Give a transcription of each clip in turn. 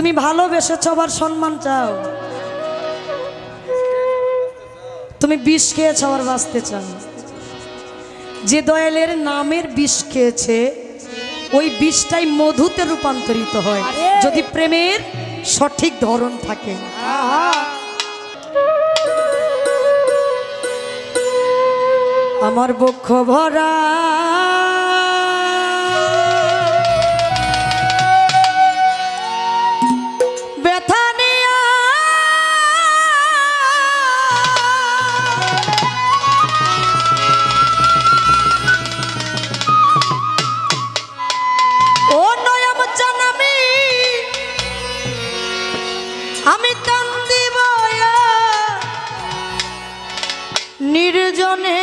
তুমি ভালোবেসেছ আবার সম্মান চাও, তুমি বিষ খেয়েছ আবার বাঁচতে চাও। যে দয়ালের নামের বিষ খেয়েছে ওই বিষটাই মধুতে রূপান্তরিত হয় যদি প্রেমের সঠিক ধরন থাকে। আমার বক্ষ ভরা ব্যথা নিয়া ও নয়ম জানামি আমি কান্দিব নির্জনে।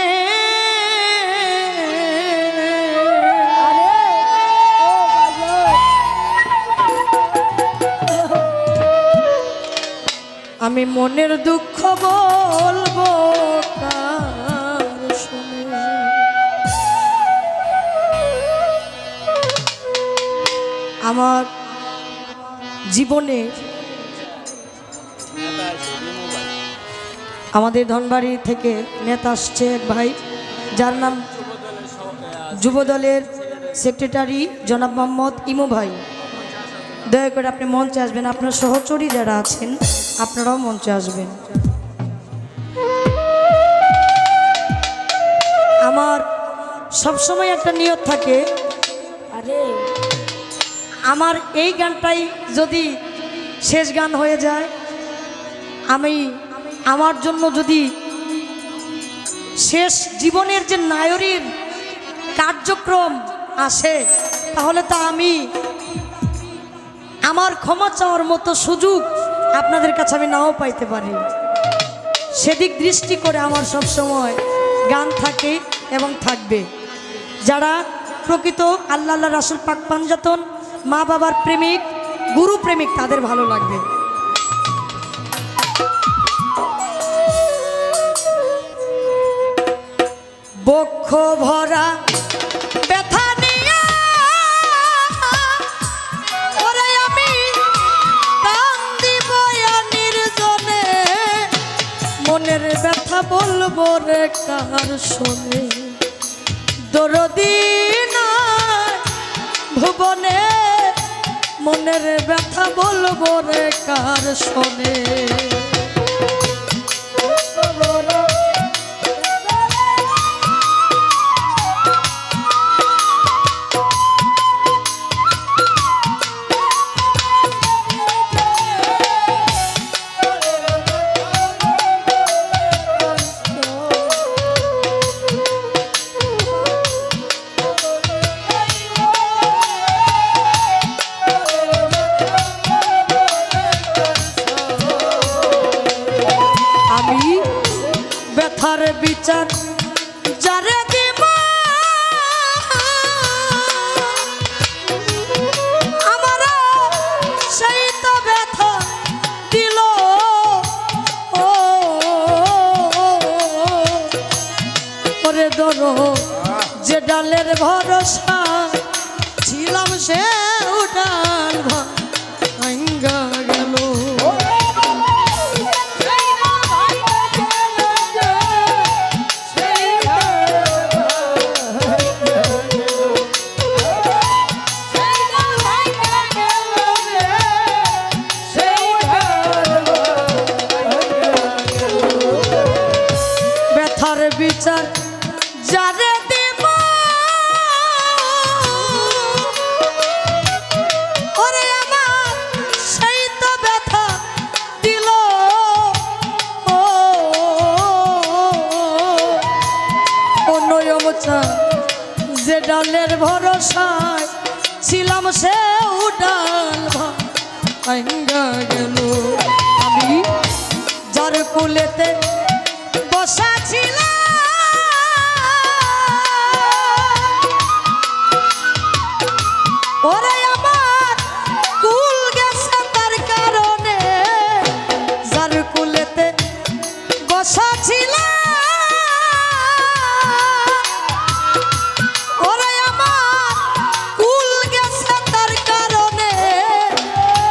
আমি মনের দুঃখ বলবো কার শুনে। আমার জীবনে আমাদের ধনবাড়ি থেকে নেতা আসছে এক ভাই, যার নাম যুবদলের সেক্রেটারি জনাব মোহাম্মদ ইমু ভাই। দয়া করে আপনি মঞ্চে আসবেন, আপনার সহচরী যারা আছেন আপনারাও মঞ্চে আসবেন। আমার সবসময় একটা নিয়ত থাকে, আরে আমার এই গানটাই যদি শেষ গান হয়ে যায়, আমি আমার জন্য যদি শেষ জীবনের যে নায়রির কার্যক্রম আসে, তাহলে তা আমি আমার ক্ষমা চাওয়ার মতো সুযোগ আপনাদের কাছে আমি নাও পাইতে পারি। সেদিক দৃষ্টি করে আমার সব সময় গান থাকে এবং থাকবে। যারা প্রকৃত আল্লাহ আল্লাহ রাসূল পাক পাঞ্জাতন মা বাবার প্রেমিক গুরু প্রেমিক তাদের ভালো লাগবে। বক্ষ ভরা ব্যথা নিয়া ওরে আমি কান্দিব নির্জনে, মনের ব্যথা বলবো রে কার শোনে। দরদি নাই ভুবনে, মনের ব্যথা বলবো রে কার শোনে। ব্যথার বিচার যারে দিব আমার সেই তো ব্যথা দিল। ওরে ধরো যে ডালের ভরসা ছিলাম সে ডাল ভাঙ্গা গেল। বিচার যারে দেব ওরে আমার সেই তো ব্যথা দিল। ও নয়মচা যে ডালের ভরসায় ছিলাম সে ডাল ভাঙ্গা গেল। আমি যার কুলেতে বসা ছিলাম ওরে আমার কুল গেছে তার কারণে, যার কুলেতে বসা ছিলাম ওরে আমার কুল গেছে তার কারণে,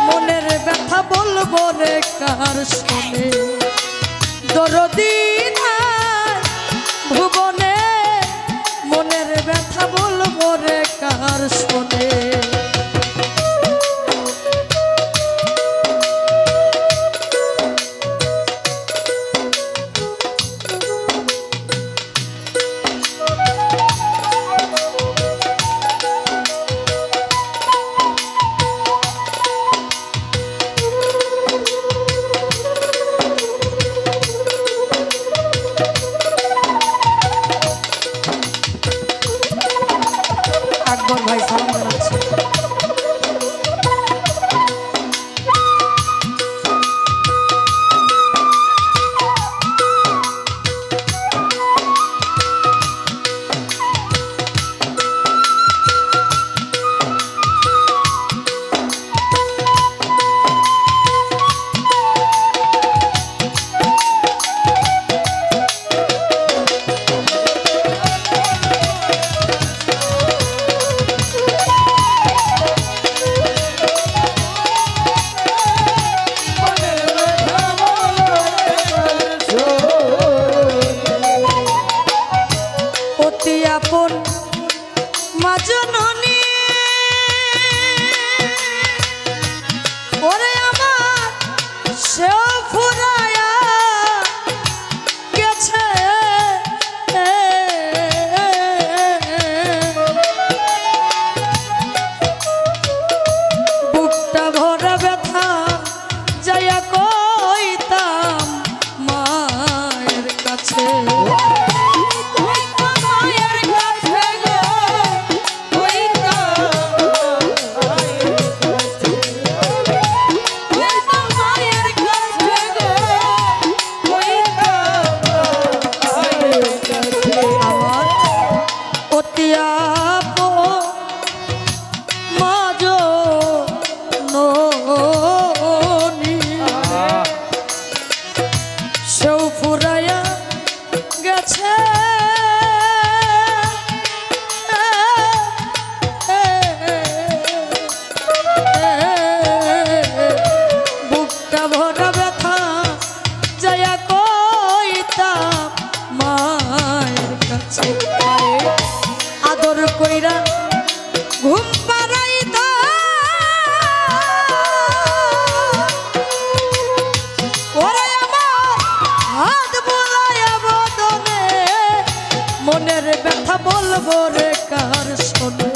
মনের রে কার শোনে দরদি নাই ভুবনে মনের ব্যথা বলবো রে কার শোনে ভাই সালাম জানাচ্ছি। আপন মা জননী ওরে আমার সেও ফুরায়া গেছে বুকটা ভরা ব্যথা যাইয়া কইতাম মায়ের কাছে আদর কইরা ঘুম পাড়াইতা ওরে আমার হাত বুলাইয়া বদনে মনের ব্যথা বলবো রে কার শোনে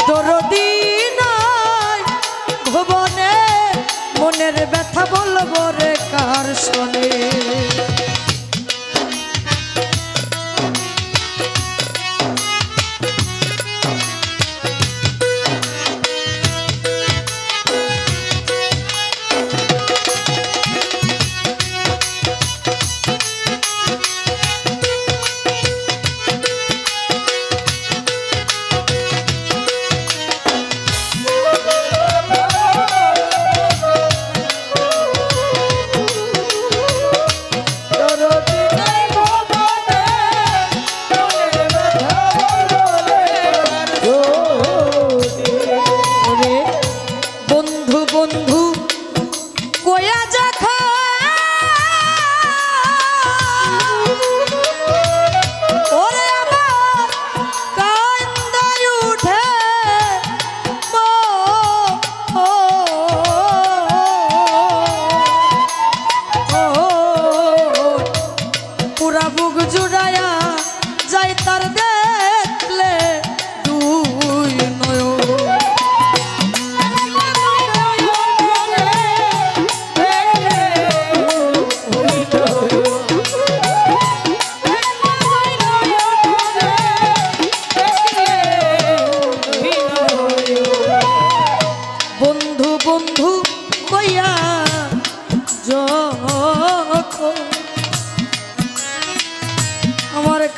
দরদি নাই ভুবনে মনের ব্যথা বলবো রে কার শোনে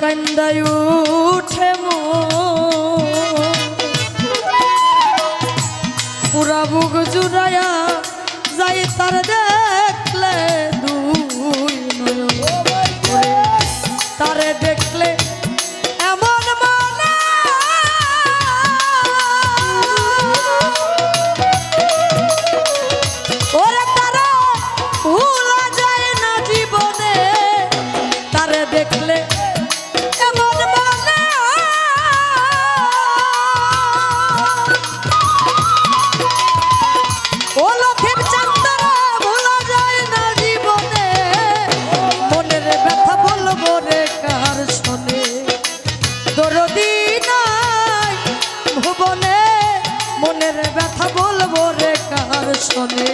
কান্দায় উঠে পুরা বুক জুড়াইয়া যাই তার দেখলে দুই নয়ন তারে দেখলে এমন মনে ওরে তারা শোনে।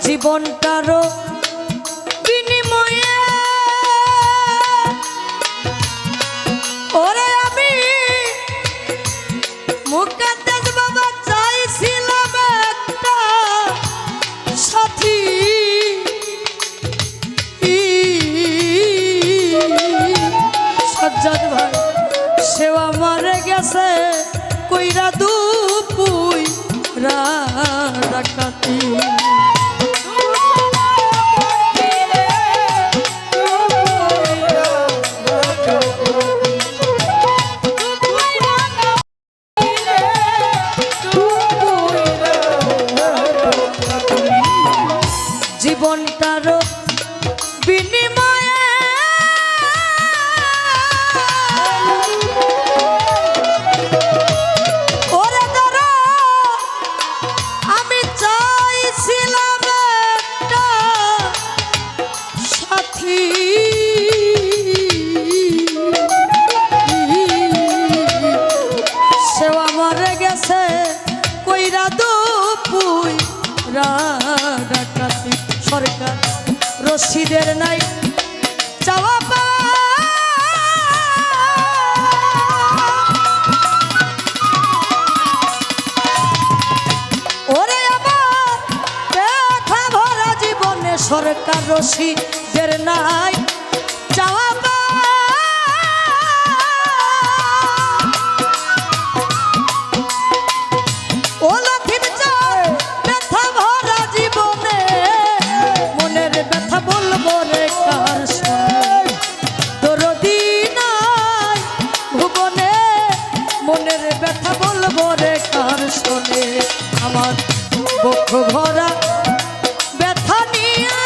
জীবনটারও বিনিময়ে ওরে আমি মুকাদ্দাস বাবা চাইছিলাম একটা সাথী, সজ্জাদ ভাই সেও আমারে গেছে কইরা দুপুই ডাকাতি। জীবনটারও বিনিময়ে ওরে ধরো আমি চাইছিলাম একটা সাথী, সেও আমার গেছে কইরা দুপুই ডাকাতি। সরকার রশিদের নাই চাওয়া ওরে আমার ব্যথা ভরা জীবনে সরকার রশিদের নাই চাওয়া আমার বক্ষ ভরা ব্যথা নিয়ে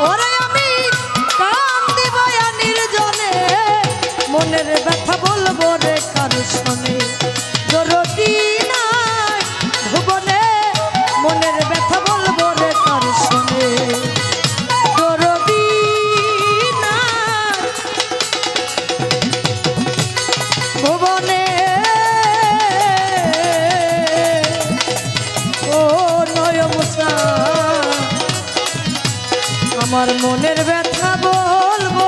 ওরে আমি কান্দি বয়া নির্জনে, মনের ব্যথা বলবো রে কার শোনে। দরদি নাই ভুবনে মনের ব্যথা বলবো রে কার শোনে। দরদি নাই ভুবনে আমার মনের ব্যথা বলবো